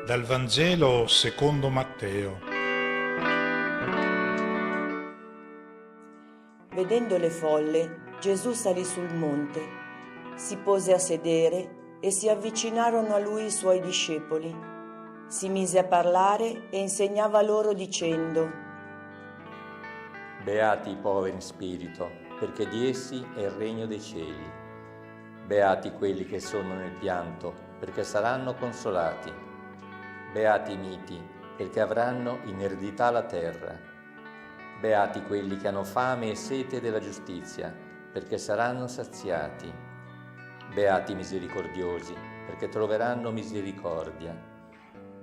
Dal Vangelo secondo Matteo. Vedendo le folle, Gesù salì sul monte, si pose a sedere e si avvicinarono a lui i suoi discepoli. Si mise a parlare e insegnava loro dicendo: Beati i poveri in spirito, perché di essi è il regno dei cieli. Beati quelli che sono nel pianto, perché saranno consolati. Beati i miti, perché avranno in eredità la terra. Beati quelli che hanno fame e sete della giustizia, perché saranno saziati. Beati i misericordiosi, perché troveranno misericordia.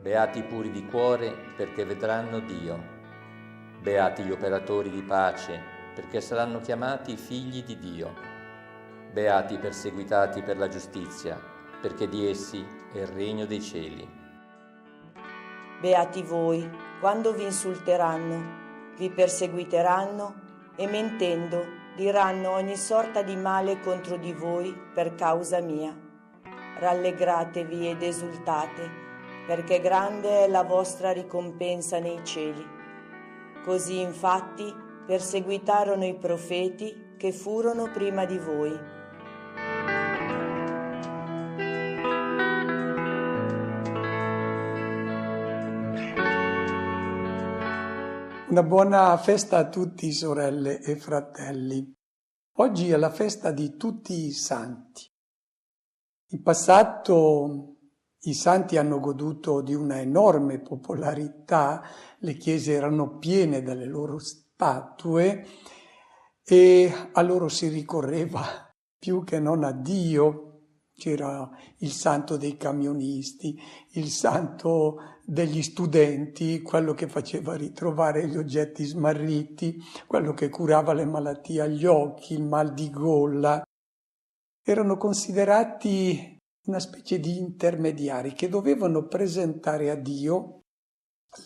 Beati i puri di cuore, perché vedranno Dio. Beati gli operatori di pace, perché saranno chiamati figli di Dio. Beati i perseguitati per la giustizia, perché di essi è il regno dei cieli. Beati voi, quando vi insulteranno, vi perseguiteranno e mentendo diranno ogni sorta di male contro di voi per causa mia. Rallegratevi ed esultate, perché grande è la vostra ricompensa nei cieli. Così infatti perseguitarono i profeti che furono prima di voi. Una buona festa a tutti, sorelle e fratelli. Oggi è la festa di tutti i santi. In passato i santi hanno goduto di una enorme popolarità, le chiese erano piene delle loro statue e a loro si ricorreva più che non a Dio. C'era il santo dei camionisti, il santo degli studenti, quello che faceva ritrovare gli oggetti smarriti, quello che curava le malattie agli occhi, il mal di gola. Erano considerati una specie di intermediari che dovevano presentare a Dio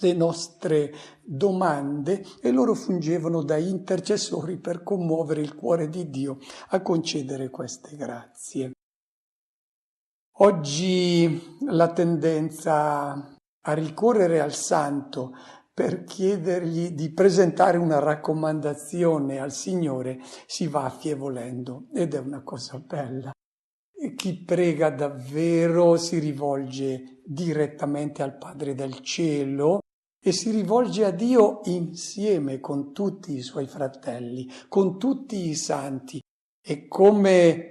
le nostre domande e loro fungevano da intercessori per commuovere il cuore di Dio a concedere queste grazie. Oggi la tendenza a ricorrere al santo per chiedergli di presentare una raccomandazione al Signore si va affievolendo ed è una cosa bella. E chi prega davvero si rivolge direttamente al Padre del Cielo e si rivolge a Dio insieme con tutti i suoi fratelli, con tutti i santi. E come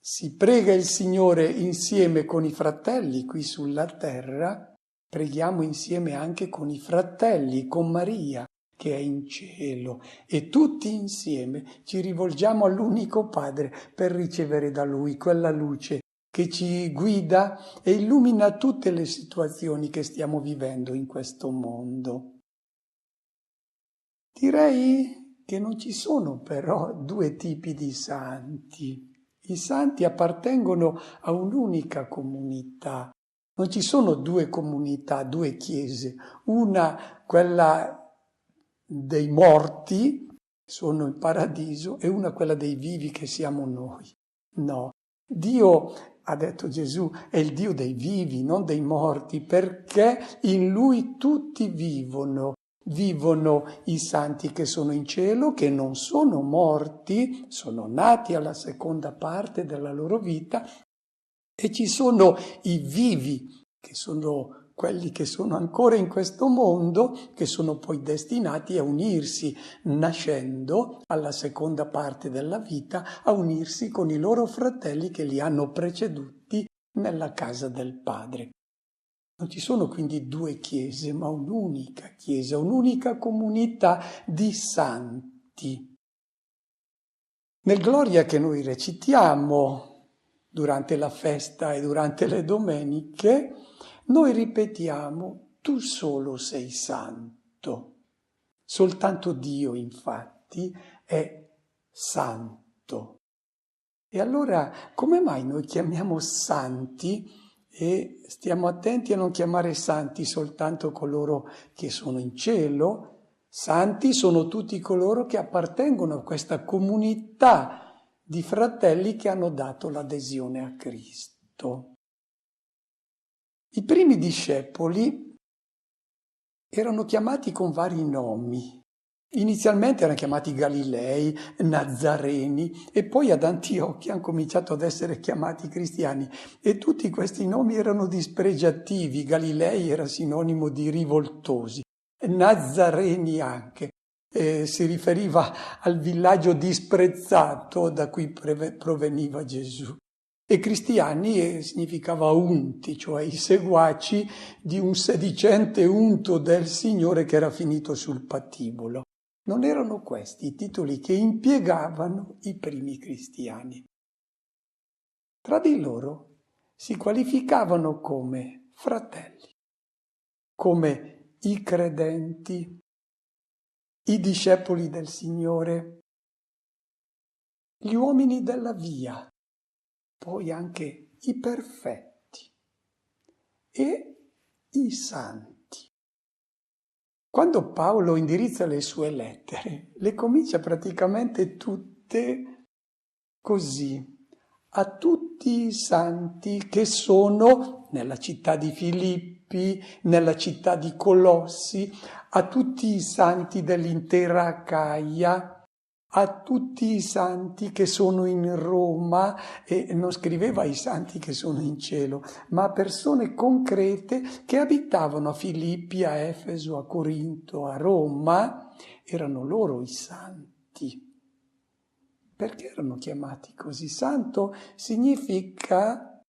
si prega il Signore insieme con i fratelli qui sulla terra, preghiamo insieme anche con i fratelli, con Maria che è in cielo, e tutti insieme ci rivolgiamo all'unico Padre per ricevere da Lui quella luce che ci guida e illumina tutte le situazioni che stiamo vivendo in questo mondo. Direi che non ci sono però due tipi di santi. I santi appartengono a un'unica comunità. Non ci sono due comunità, due chiese. Una, quella dei morti, sono in paradiso, e una, quella dei vivi, che siamo noi. No, Dio, ha detto Gesù, è il Dio dei vivi, non dei morti, perché in Lui tutti vivono. Vivono i santi che sono in cielo, che non sono morti, sono nati alla seconda parte della loro vita, e ci sono i vivi, che sono quelli che sono ancora in questo mondo, che sono poi destinati a unirsi, nascendo alla seconda parte della vita, a unirsi con i loro fratelli che li hanno preceduti nella casa del Padre. Non ci sono quindi due chiese, ma un'unica chiesa, un'unica comunità di santi. Nel Gloria che noi recitiamo durante la festa e durante le domeniche, noi ripetiamo: tu solo sei santo. Soltanto Dio, infatti, è santo. E allora, come mai noi chiamiamo santi e stiamo attenti a non chiamare santi soltanto coloro che sono in cielo? Santi sono tutti coloro che appartengono a questa comunità di fratelli che hanno dato l'adesione a Cristo. I primi discepoli erano chiamati con vari nomi. Inizialmente erano chiamati Galilei, Nazareni e poi ad Antiochia hanno cominciato ad essere chiamati cristiani e tutti questi nomi erano dispregiativi. Galilei era sinonimo di rivoltosi, Nazareni anche. Si riferiva al villaggio disprezzato da cui proveniva Gesù. E cristiani significava unti, cioè i seguaci di un sedicente unto del Signore che era finito sul patibolo. Non erano questi i titoli che impiegavano i primi cristiani. Tra di loro si qualificavano come fratelli, come i credenti, i discepoli del Signore, gli uomini della via, poi anche i perfetti e i santi. Quando Paolo indirizza le sue lettere, le comincia praticamente tutte così: a tutti i santi che sono nella città di Filippi, nella città di Colossi, a tutti i santi dell'intera Acaia, a tutti i santi che sono in Roma, e non scriveva ai santi che sono in cielo, ma a persone concrete che abitavano a Filippi, a Efeso, a Corinto, a Roma, erano loro i santi. Perché erano chiamati così? Santo significa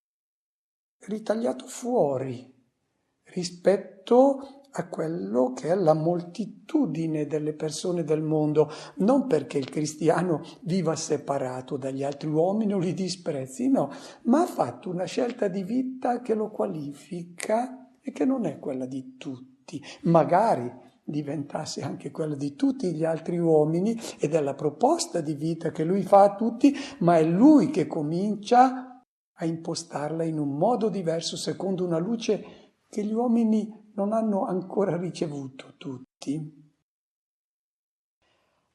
ritagliato fuori rispetto a quello che è la moltitudine delle persone del mondo, non perché il cristiano viva separato dagli altri uomini o li disprezzi, no, ma ha fatto una scelta di vita che lo qualifica e che non è quella di tutti. Magari diventasse anche quella di tutti gli altri uomini ed è la proposta di vita che lui fa a tutti, ma è lui che comincia a impostarla in un modo diverso, secondo una luce che gli uomini non hanno ancora ricevuto tutti.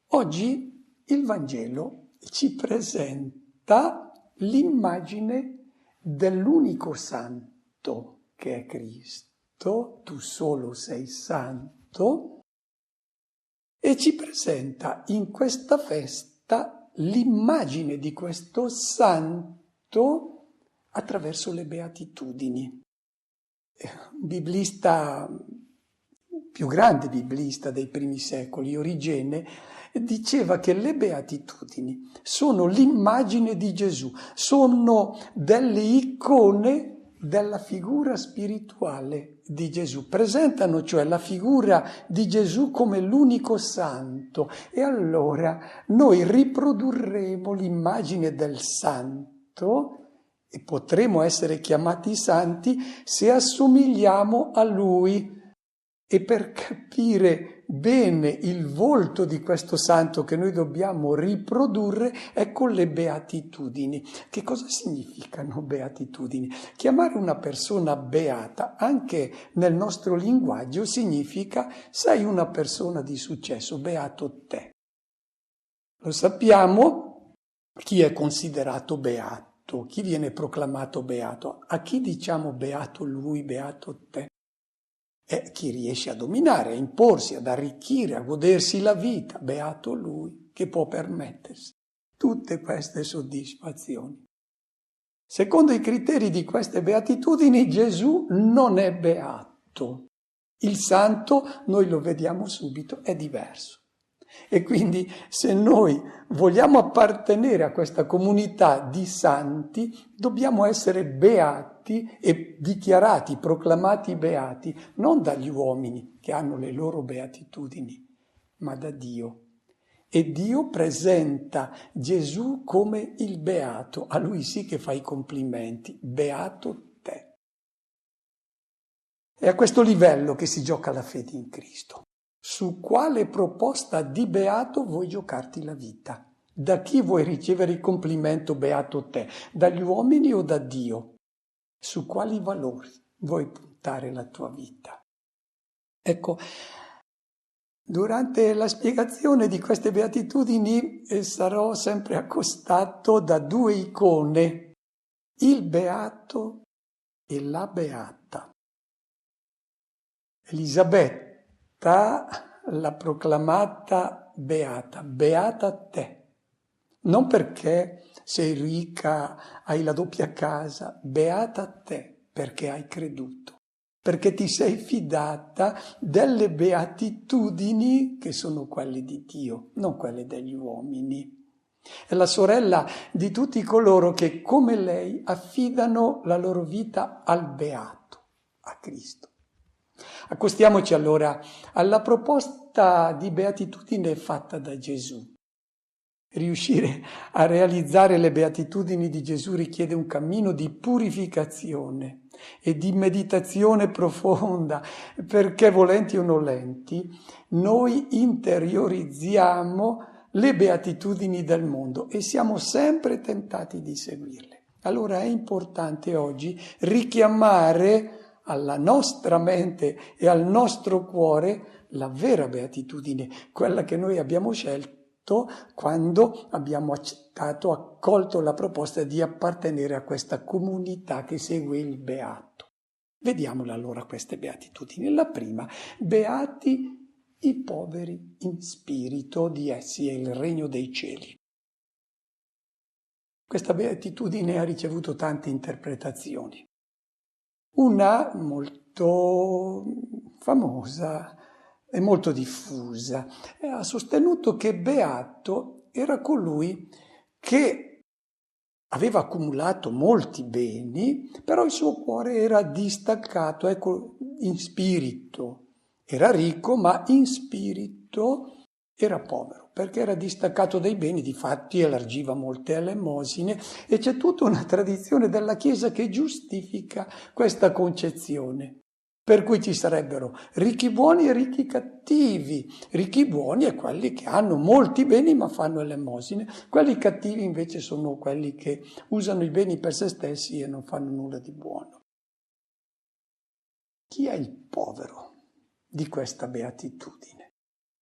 Oggi il Vangelo ci presenta l'immagine dell'unico santo che è Cristo, tu solo sei santo, e ci presenta in questa festa l'immagine di questo santo attraverso le beatitudini. Un biblista, più grande biblista dei primi secoli, Origene, diceva che le beatitudini sono l'immagine di Gesù, sono delle icone della figura spirituale di Gesù, presentano cioè la figura di Gesù come l'unico santo e allora noi riprodurremo l'immagine del santo e potremo essere chiamati santi se assomigliamo a Lui. E per capire bene il volto di questo santo che noi dobbiamo riprodurre, ecco le beatitudini. Che cosa significano beatitudini? Chiamare una persona beata, anche nel nostro linguaggio, significa sei una persona di successo, beato te. Lo sappiamo chi è considerato beato. Chi viene proclamato beato? A chi diciamo beato lui, beato te? È chi riesce a dominare, a imporsi, ad arricchire, a godersi la vita. Beato lui, che può permettersi tutte queste soddisfazioni. Secondo i criteri di queste beatitudini, Gesù non è beato. Il santo, noi lo vediamo subito, è diverso. E quindi se noi vogliamo appartenere a questa comunità di santi, dobbiamo essere beati e dichiarati, proclamati beati, non dagli uomini che hanno le loro beatitudini, ma da Dio. E Dio presenta Gesù come il beato, a lui sì che fa i complimenti, beato te. È a questo livello che si gioca la fede in Cristo. Su quale proposta di beato vuoi giocarti la vita? Da chi vuoi ricevere il complimento beato te? Dagli uomini o da Dio? Su quali valori vuoi puntare la tua vita? Ecco, durante la spiegazione di queste beatitudini sarò sempre accostato da due icone, il beato e la beata. Elisabetta l'ha proclamata beata, beata te. Non perché sei ricca, hai la doppia casa, beata te perché hai creduto, perché ti sei fidata delle beatitudini che sono quelle di Dio, non quelle degli uomini. È la sorella di tutti coloro che, come lei, affidano la loro vita al beato, a Cristo. Accostiamoci allora alla proposta di beatitudine fatta da Gesù. Riuscire a realizzare le beatitudini di Gesù richiede un cammino di purificazione e di meditazione profonda, perché volenti o nolenti, noi interiorizziamo le beatitudini del mondo e siamo sempre tentati di seguirle. Allora è importante oggi richiamare alla nostra mente e al nostro cuore la vera beatitudine, quella che noi abbiamo scelto quando abbiamo accettato, accolto la proposta di appartenere a questa comunità che segue il beato. Vediamola allora queste beatitudini. La prima, beati i poveri in spirito, di essi è il regno dei cieli. Questa beatitudine ha ricevuto tante interpretazioni. Una molto famosa e molto diffusa ha sostenuto che beato era colui che aveva accumulato molti beni, però il suo cuore era distaccato, ecco, in spirito. Era ricco, ma in spirito era povero, perché era distaccato dai beni, difatti elargiva molte elemosine, e c'è tutta una tradizione della Chiesa che giustifica questa concezione. Per cui ci sarebbero ricchi buoni e ricchi cattivi. Ricchi buoni è quelli che hanno molti beni ma fanno elemosine, quelli cattivi invece sono quelli che usano i beni per se stessi e non fanno nulla di buono. Chi è il povero di questa beatitudine?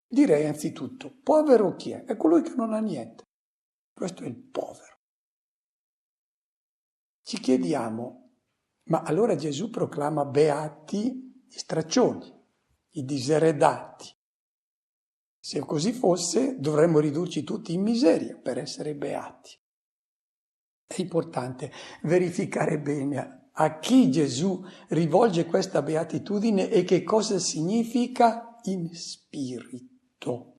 Direi anzitutto, povero chi è? È colui che non ha niente. Questo è il povero. Ci chiediamo, ma allora Gesù proclama beati gli straccioni, i diseredati. Se così fosse, dovremmo ridurci tutti in miseria per essere beati. È importante verificare bene a chi Gesù rivolge questa beatitudine e che cosa significa in spirito.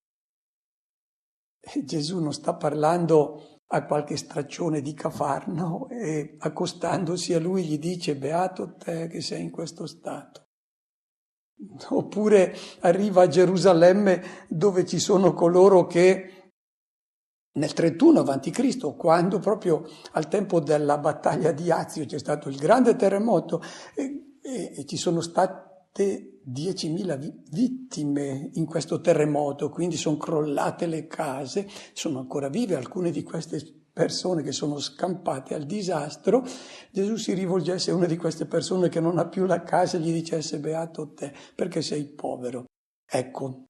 E Gesù non sta parlando a qualche straccione di Cafarno e accostandosi a lui gli dice beato te che sei in questo stato. Oppure arriva a Gerusalemme dove ci sono coloro che nel 31 a.C., quando proprio al tempo della battaglia di Azio c'è stato il grande terremoto e ci sono state 10.000 vittime in questo terremoto, quindi sono crollate le case, sono ancora vive alcune di queste persone che sono scampate al disastro. Gesù si rivolgesse a una di queste persone che non ha più la casa e gli dicesse beato te perché sei povero. Ecco,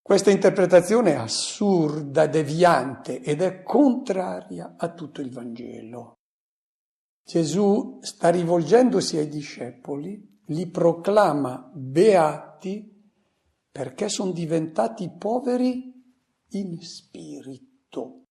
questa interpretazione è assurda, deviante ed è contraria a tutto il Vangelo. Gesù sta rivolgendosi ai discepoli, li proclama beati perché sono diventati poveri in spirito.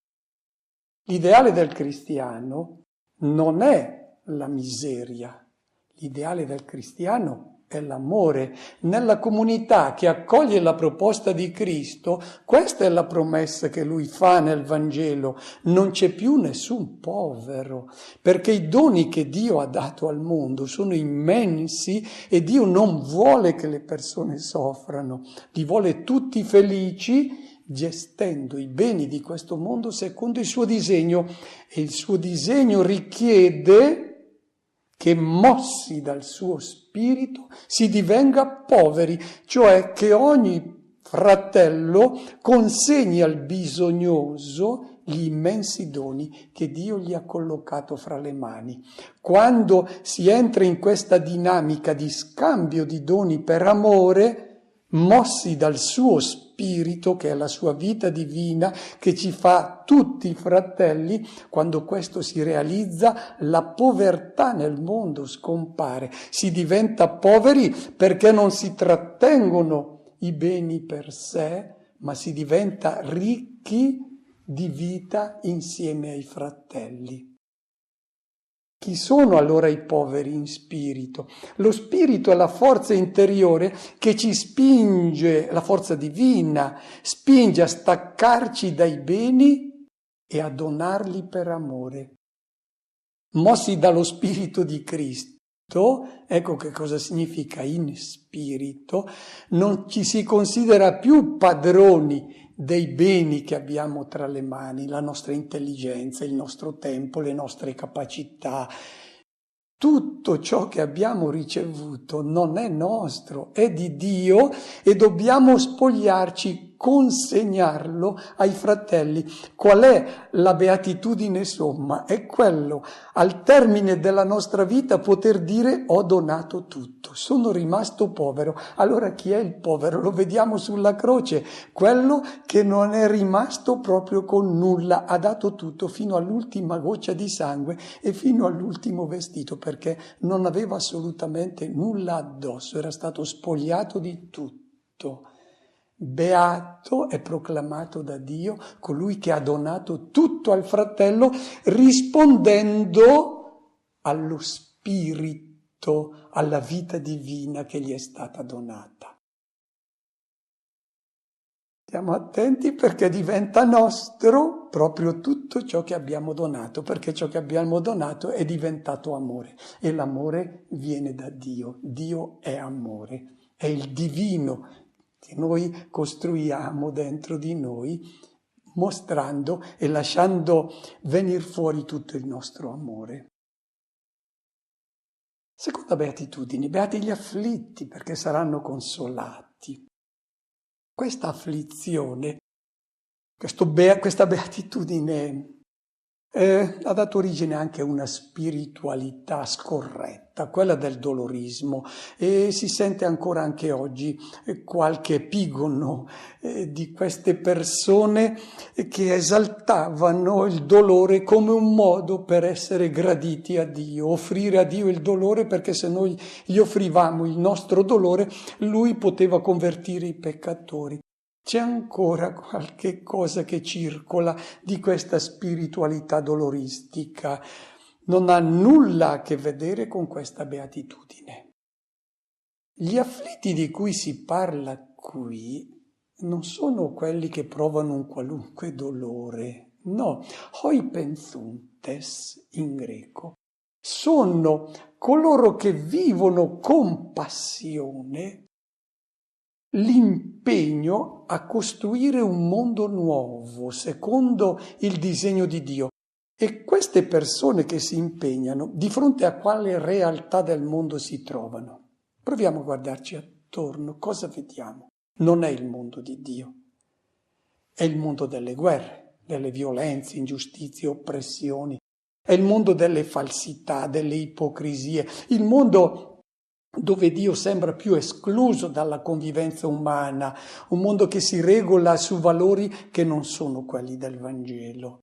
L'ideale del cristiano non è la miseria, l'ideale del cristiano è l'amore. Nella comunità che accoglie la proposta di Cristo, questa è la promessa che lui fa nel Vangelo: non c'è più nessun povero, perché i doni che Dio ha dato al mondo sono immensi e Dio non vuole che le persone soffrano, li vuole tutti felici, gestendo i beni di questo mondo secondo il suo disegno. E il suo disegno richiede che, mossi dal suo spirito, si divenga poveri, cioè che ogni fratello consegni al bisognoso gli immensi doni che Dio gli ha collocato fra le mani. Quando si entra in questa dinamica di scambio di doni per amore, mossi dal suo spirito, Spirito, che è la sua vita divina, che ci fa tutti fratelli, quando questo si realizza, la povertà nel mondo scompare. Si diventa poveri perché non si trattengono i beni per sé, ma si diventa ricchi di vita insieme ai fratelli. Chi sono allora i poveri in spirito? Lo spirito è la forza interiore che ci spinge, la forza divina, spinge a staccarci dai beni e a donarli per amore. Mossi dallo spirito di Cristo, ecco che cosa significa in spirito, non ci si considera più padroni dei beni che abbiamo tra le mani, la nostra intelligenza, il nostro tempo, le nostre capacità. Tutto ciò che abbiamo ricevuto non è nostro, è di Dio e dobbiamo spogliarci, consegnarlo ai fratelli. Qual è la beatitudine somma? È quello, al termine della nostra vita, poter dire ho donato tutto, sono rimasto povero. Allora chi è il povero? Lo vediamo sulla croce, quello che non è rimasto proprio con nulla, ha dato tutto fino all'ultima goccia di sangue e fino all'ultimo vestito, perché non aveva assolutamente nulla addosso, era stato spogliato di tutto. Beato è proclamato da Dio colui che ha donato tutto al fratello, rispondendo allo spirito, alla vita divina che gli è stata donata. Stiamo attenti perché diventa nostro proprio tutto ciò che abbiamo donato, perché ciò che abbiamo donato è diventato amore e l'amore viene da Dio. Dio è amore, è il divino che noi costruiamo dentro di noi, mostrando e lasciando venire fuori tutto il nostro amore. Seconda beatitudine, beati gli afflitti perché saranno consolati. Questa afflizione, questa beatitudine ha dato origine anche a una spiritualità scorretta, quella del dolorismo, e si sente ancora anche oggi qualche epigono di queste persone che esaltavano il dolore come un modo per essere graditi a Dio, offrire a Dio il dolore, perché se noi gli offrivamo il nostro dolore, Lui poteva convertire i peccatori. C'è ancora qualche cosa che circola di questa spiritualità doloristica. Non ha nulla a che vedere con questa beatitudine. Gli afflitti di cui si parla qui non sono quelli che provano un qualunque dolore. No, hoi penthuntes in greco. Sono coloro che vivono con passione l'impegno a costruire un mondo nuovo secondo il disegno di Dio. E queste persone che si impegnano, di fronte a quale realtà del mondo si trovano? Proviamo a guardarci attorno, cosa vediamo? Non è il mondo di Dio, è il mondo delle guerre, delle violenze, ingiustizie, oppressioni, è il mondo delle falsità, delle ipocrisie, il mondo dove Dio sembra più escluso dalla convivenza umana, un mondo che si regola su valori che non sono quelli del Vangelo.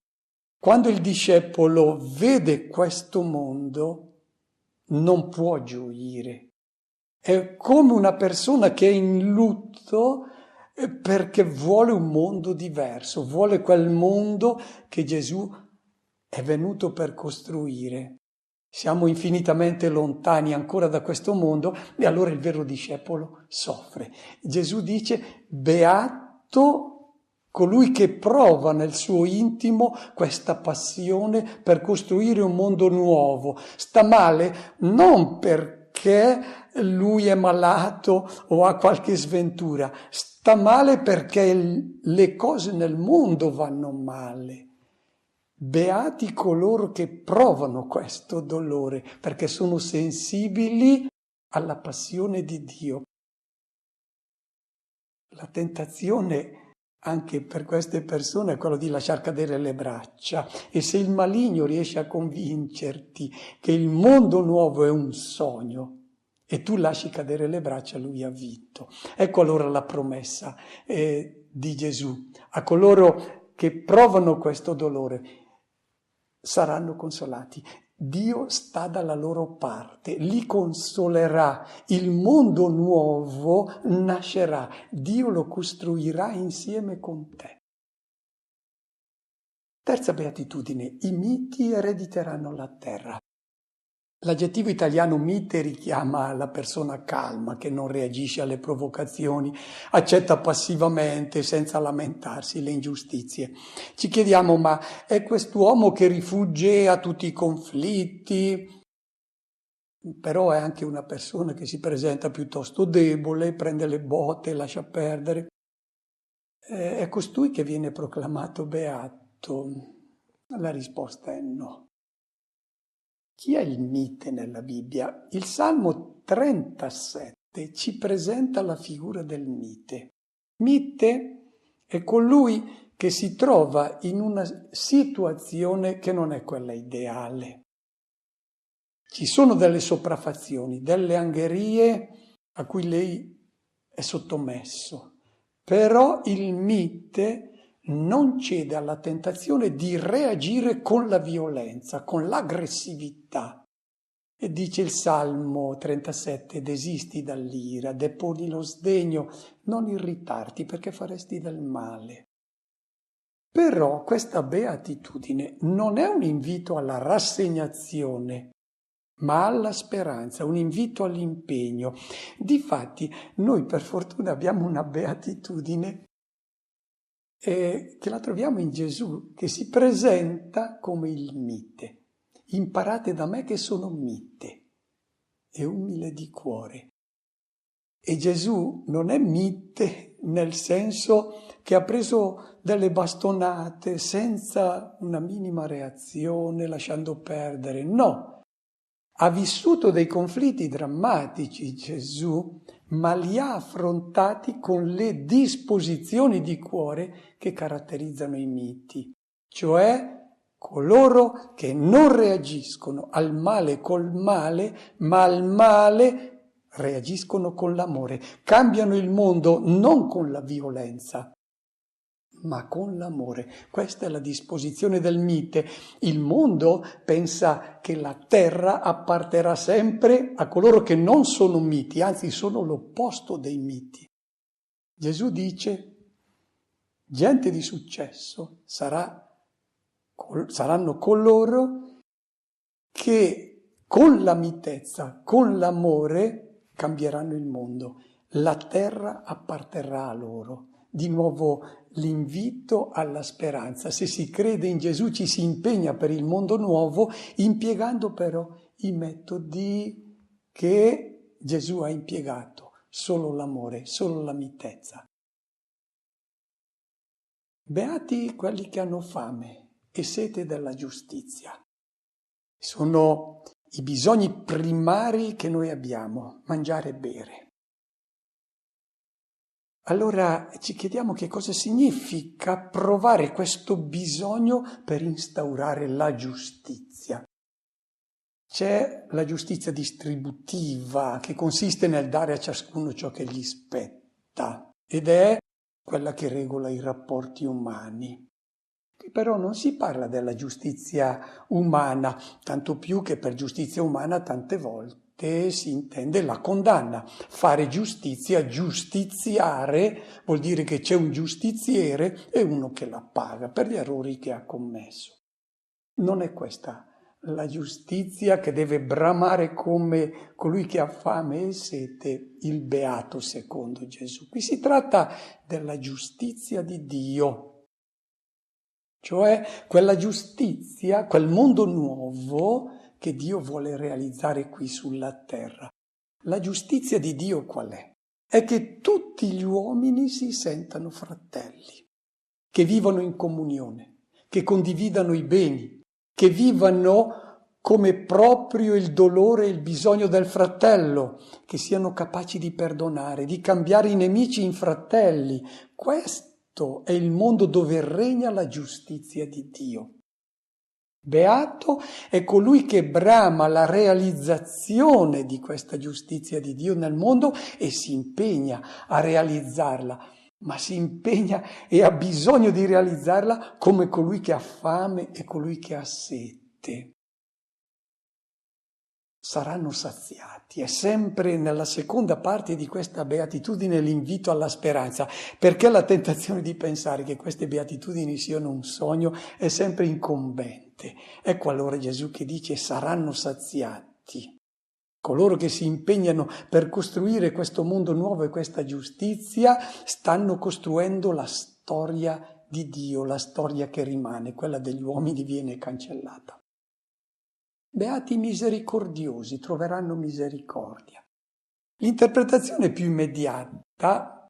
Quando il discepolo vede questo mondo, non può gioire. È come una persona che è in lutto perché vuole un mondo diverso, vuole quel mondo che Gesù è venuto per costruire. Siamo infinitamente lontani ancora da questo mondo e allora il vero discepolo soffre. Gesù dice: beato colui che prova nel suo intimo questa passione per costruire un mondo nuovo. Sta male non perché lui è malato o ha qualche sventura, sta male perché le cose nel mondo vanno male. Beati coloro che provano questo dolore, perché sono sensibili alla passione di Dio. La tentazione anche per queste persone è quello di lasciar cadere le braccia, e se il maligno riesce a convincerti che il mondo nuovo è un sogno e tu lasci cadere le braccia, lui ha vinto. Ecco allora la promessa di Gesù, a coloro che provano questo dolore, saranno consolati. Dio sta dalla loro parte, li consolerà, il mondo nuovo nascerà, Dio lo costruirà insieme con te. Terza beatitudine, i miti erediteranno la terra. L'aggettivo italiano mite richiama la persona calma che non reagisce alle provocazioni, accetta passivamente, senza lamentarsi, le ingiustizie. Ci chiediamo, ma è quest'uomo che rifugge a tutti i conflitti? Però è anche una persona che si presenta piuttosto debole, prende le botte, lascia perdere. È costui che viene proclamato beato? La risposta è no. Chi è il mite nella Bibbia? Il Salmo 37 ci presenta la figura del mite. Mite è colui che si trova in una situazione che non è quella ideale. Ci sono delle sopraffazioni, delle angherie a cui lei è sottomesso, però il mite non cede alla tentazione di reagire con la violenza, con l'aggressività. E dice il Salmo 37, desisti dall'ira, deponi lo sdegno, non irritarti perché faresti del male. Però questa beatitudine non è un invito alla rassegnazione, ma alla speranza, un invito all'impegno. Difatti, noi per fortuna abbiamo una beatitudine che la troviamo in Gesù, che si presenta come il mite. Imparate da me che sono mite e umile di cuore. E Gesù non è mite nel senso che ha preso delle bastonate senza una minima reazione, lasciando perdere. No, ha vissuto dei conflitti drammatici Gesù, ma li ha affrontati con le disposizioni di cuore che caratterizzano i miti, cioè coloro che non reagiscono al male col male, ma al male reagiscono con l'amore. Cambiano il mondo non con la violenza, ma con l'amore. Questa è la disposizione del mite. Il mondo pensa che la terra apparterrà sempre a coloro che non sono miti, anzi sono l'opposto dei miti. Gesù dice, gente di successo saranno coloro che con la mitezza, con l'amore cambieranno il mondo. La terra apparterrà a loro. Di nuovo l'invito alla speranza. Se si crede in Gesù ci si impegna per il mondo nuovo, impiegando però i metodi che Gesù ha impiegato, solo l'amore, solo la mitezza. Beati quelli che hanno fame e sete della giustizia. Sono i bisogni primari che noi abbiamo, mangiare e bere. Allora ci chiediamo che cosa significa provare questo bisogno per instaurare la giustizia. C'è la giustizia distributiva che consiste nel dare a ciascuno ciò che gli spetta ed è quella che regola i rapporti umani. Qui però non si parla della giustizia umana, tanto più che per giustizia umana tante volte si intende la condanna. Fare giustizia, giustiziare, vuol dire che c'è un giustiziere e uno che la paga per gli errori che ha commesso. Non è questa la giustizia che deve bramare come colui che ha fame e sete, il beato secondo Gesù. Qui si tratta della giustizia di Dio, cioè quella giustizia, quel mondo nuovo che Dio vuole realizzare qui sulla terra. La giustizia di Dio qual è? È che tutti gli uomini si sentano fratelli, che vivano in comunione, che condividano i beni, che vivano come proprio il dolore e il bisogno del fratello, che siano capaci di perdonare, di cambiare i nemici in fratelli. Questo è il mondo dove regna la giustizia di Dio. Beato è colui che brama la realizzazione di questa giustizia di Dio nel mondo e si impegna a realizzarla. ma si impegna e ha bisogno di realizzarla come colui che ha fame e colui che ha sete. Saranno saziati. È sempre nella seconda parte di questa beatitudine l'invito alla speranza, perché la tentazione di pensare che queste beatitudini siano un sogno è sempre incombente. Ecco allora Gesù che dice saranno saziati. Coloro che si impegnano per costruire questo mondo nuovo e questa giustizia stanno costruendo la storia di Dio, la storia che rimane, quella degli uomini viene cancellata. Beati misericordiosi, troveranno misericordia. L'interpretazione più immediata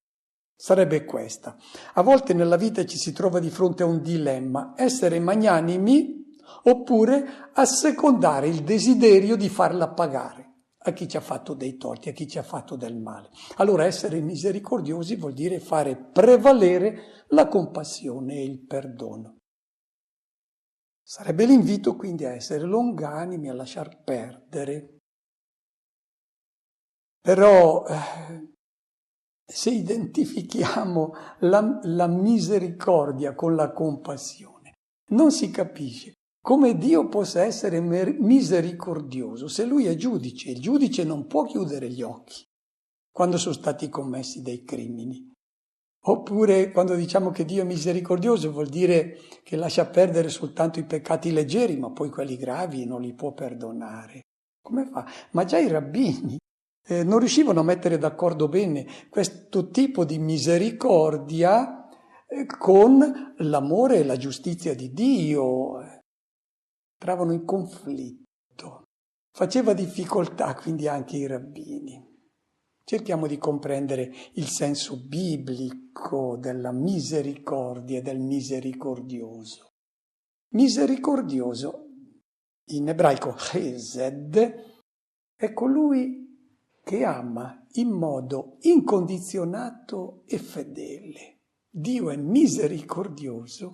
sarebbe questa. A volte nella vita ci si trova di fronte a un dilemma, essere magnanimi oppure assecondare il desiderio di farla pagare a chi ci ha fatto dei torti, a chi ci ha fatto del male. Allora essere misericordiosi vuol dire fare prevalere la compassione e il perdono. Sarebbe l'invito quindi a essere longanimi, a lasciar perdere. Però se identifichiamo la misericordia con la compassione, non si capisce come Dio possa essere misericordioso se Lui è giudice. Il giudice non può chiudere gli occhi quando sono stati commessi dei crimini. Oppure quando diciamo che Dio è misericordioso vuol dire che lascia perdere soltanto i peccati leggeri, ma poi quelli gravi non li può perdonare. Come fa? Ma già i rabbini non riuscivano a mettere d'accordo bene questo tipo di misericordia con l'amore e la giustizia di Dio. Entravano in conflitto. Faceva difficoltà quindi anche i rabbini. Cerchiamo di comprendere il senso biblico della misericordia e del misericordioso. Misericordioso, in ebraico chesed, è colui che ama in modo incondizionato e fedele. Dio è misericordioso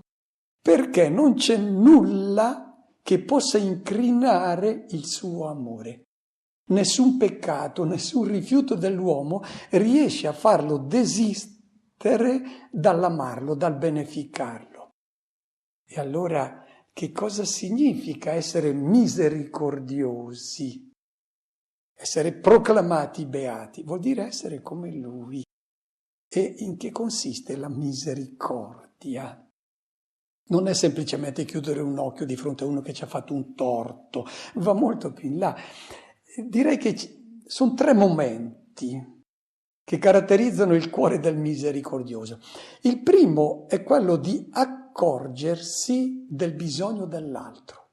perché non c'è nulla che possa incrinare il suo amore. Nessun peccato, nessun rifiuto dell'uomo riesce a farlo desistere dall'amarlo, dal beneficarlo. E allora che cosa significa essere misericordiosi? Essere proclamati beati vuol dire essere come Lui. E in che consiste la misericordia? Non è semplicemente chiudere un occhio di fronte a uno che ci ha fatto un torto, va molto più in là. Direi che sono 3 momenti che caratterizzano il cuore del misericordioso. Il primo è quello di accorgersi del bisogno dell'altro,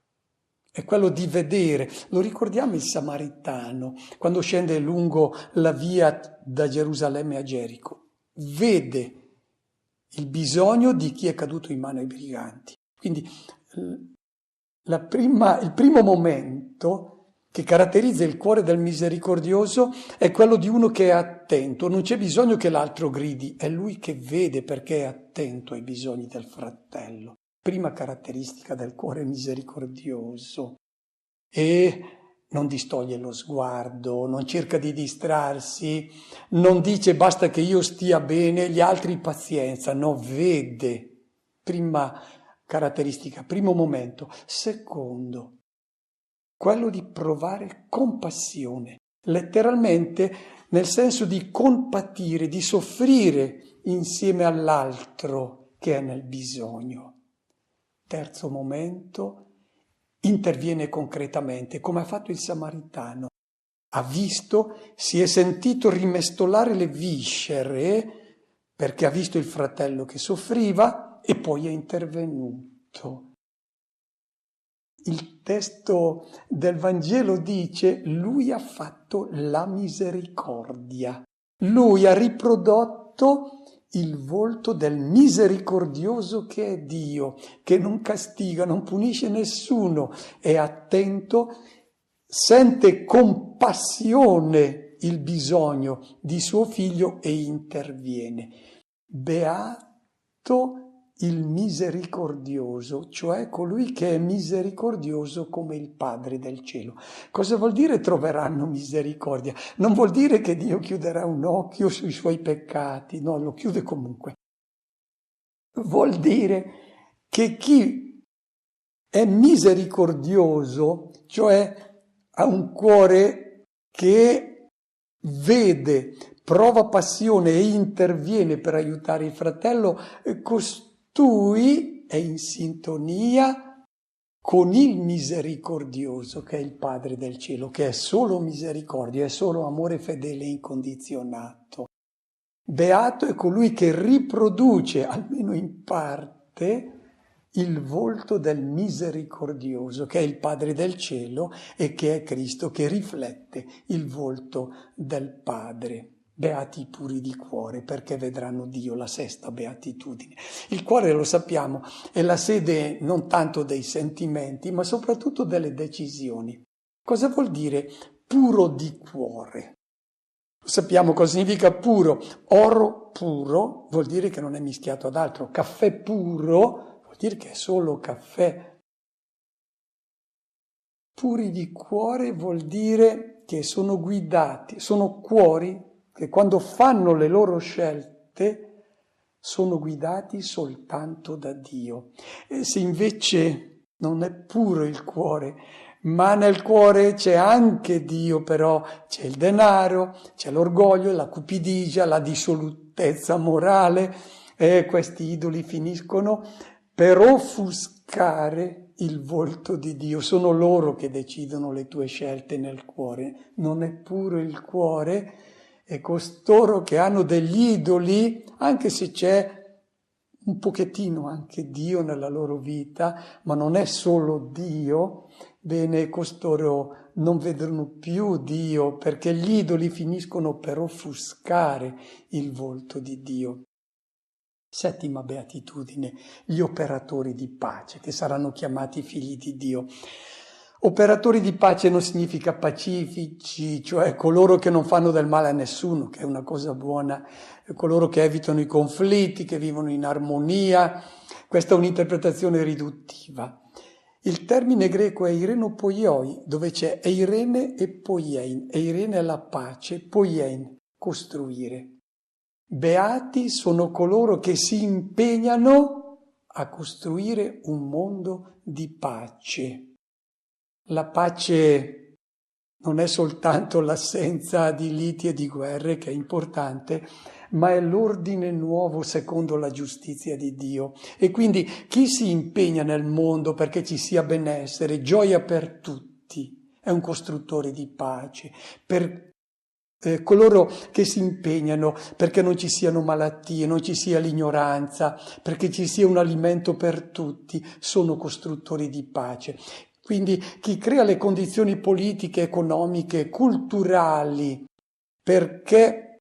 è quello di vedere. Lo ricordiamo il Samaritano, quando scende lungo la via da Gerusalemme a Gerico, vede il bisogno di chi è caduto in mano ai briganti. Quindi il primo momento che caratterizza il cuore del misericordioso è quello di uno che è attento. Non c'è bisogno che l'altro gridi, è lui che vede perché è attento ai bisogni del fratello. Prima caratteristica del cuore misericordioso. E non distoglie lo sguardo, non cerca di distrarsi, non dice basta che io stia bene, gli altri pazienza, no, vede. Prima caratteristica, primo momento. Secondo, quello di provare compassione, letteralmente nel senso di compatire, di soffrire insieme all'altro che è nel bisogno. Terzo momento, interviene concretamente, come ha fatto il Samaritano. Ha visto, si è sentito rimestolare le viscere perché ha visto il fratello che soffriva e poi è intervenuto. Il testo del Vangelo dice: lui ha fatto la misericordia. Lui ha riprodotto il volto del misericordioso che è Dio, che non castiga, non punisce nessuno, è attento, sente con passione il bisogno di suo figlio e interviene. Beato il misericordioso, cioè colui che è misericordioso come il Padre del cielo. Cosa vuol dire troveranno misericordia? Non vuol dire che Dio chiuderà un occhio sui suoi peccati, no, lo chiude comunque. Vuol dire che chi è misericordioso, cioè ha un cuore che vede, prova passione e interviene per aiutare il fratello, costui è in sintonia con il misericordioso che è il Padre del cielo, che è solo misericordia, è solo amore fedele e incondizionato. Beato è colui che riproduce, almeno in parte, il volto del misericordioso, che è il Padre del cielo e che è Cristo, che riflette il volto del Padre. Beati i puri di cuore, perché vedranno Dio, la sesta beatitudine. Il cuore, lo sappiamo, è la sede non tanto dei sentimenti, ma soprattutto delle decisioni. Cosa vuol dire puro di cuore? Sappiamo cosa significa puro. Oro puro vuol dire che non è mischiato ad altro. Caffè puro vuol dire che è solo caffè. Puri di cuore vuol dire che sono guidati, sono cuori che quando fanno le loro scelte sono guidati soltanto da Dio. E se invece non è puro il cuore, ma nel cuore c'è anche Dio, però c'è il denaro, c'è l'orgoglio, la cupidigia, la dissolutezza morale, e questi idoli finiscono per offuscare il volto di Dio. Sono loro che decidono le tue scelte nel cuore, non è puro il cuore, e costoro che hanno degli idoli, anche se c'è un pochettino anche Dio nella loro vita, ma non è solo Dio, bene, costoro non vedono più Dio, perché gli idoli finiscono per offuscare il volto di Dio. Settima beatitudine, gli operatori di pace, che saranno chiamati figli di Dio. Operatori di pace non significa pacifici, cioè coloro che non fanno del male a nessuno, che è una cosa buona, coloro che evitano i conflitti, che vivono in armonia. Questa è un'interpretazione riduttiva. Il termine greco è eirenopoioi, dove c'è eirene e poiein. Eirene è la pace, poiein, costruire. Beati sono coloro che si impegnano a costruire un mondo di pace. La pace non è soltanto l'assenza di liti e di guerre, che è importante, ma è l'ordine nuovo secondo la giustizia di Dio. E quindi chi si impegna nel mondo perché ci sia benessere, gioia per tutti, è un costruttore di pace. Per coloro che si impegnano perché non ci siano malattie, non ci sia l'ignoranza, perché ci sia un alimento per tutti, sono costruttori di pace. Quindi chi crea le condizioni politiche, economiche, culturali, perché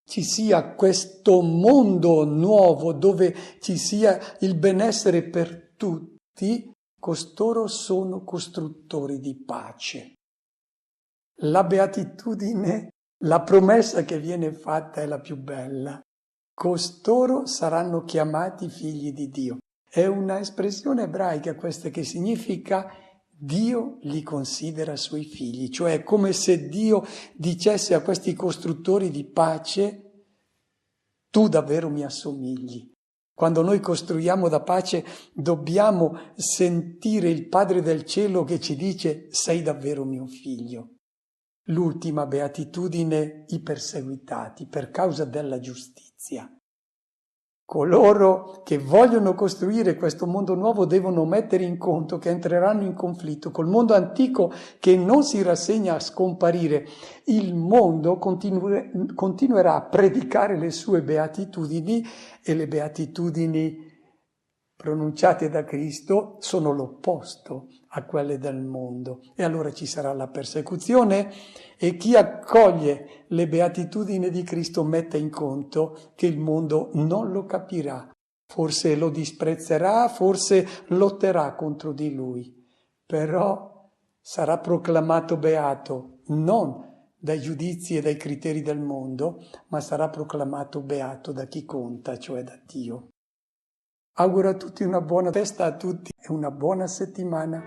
ci sia questo mondo nuovo dove ci sia il benessere per tutti, costoro sono costruttori di pace. La beatitudine, la promessa che viene fatta è la più bella. Costoro saranno chiamati figli di Dio. È una espressione ebraica questa che significa Dio li considera suoi figli, cioè è come se Dio dicesse a questi costruttori di pace: tu davvero mi assomigli. Quando noi costruiamo da pace dobbiamo sentire il Padre del cielo che ci dice: sei davvero mio figlio. L'ultima beatitudine, i perseguitati per causa della giustizia. Coloro che vogliono costruire questo mondo nuovo devono mettere in conto che entreranno in conflitto col mondo antico che non si rassegna a scomparire. Il mondo continuerà a predicare le sue beatitudini, e le beatitudini pronunciate da Cristo sono l'opposto a quelle del mondo. E allora ci sarà la persecuzione, e chi accoglie le beatitudini di Cristo mette in conto che il mondo non lo capirà, forse lo disprezzerà, forse lotterà contro di lui, però sarà proclamato beato non dai giudizi e dai criteri del mondo, ma sarà proclamato beato da chi conta, cioè da Dio. Auguro a tutti una buona festa a tutti e una buona settimana.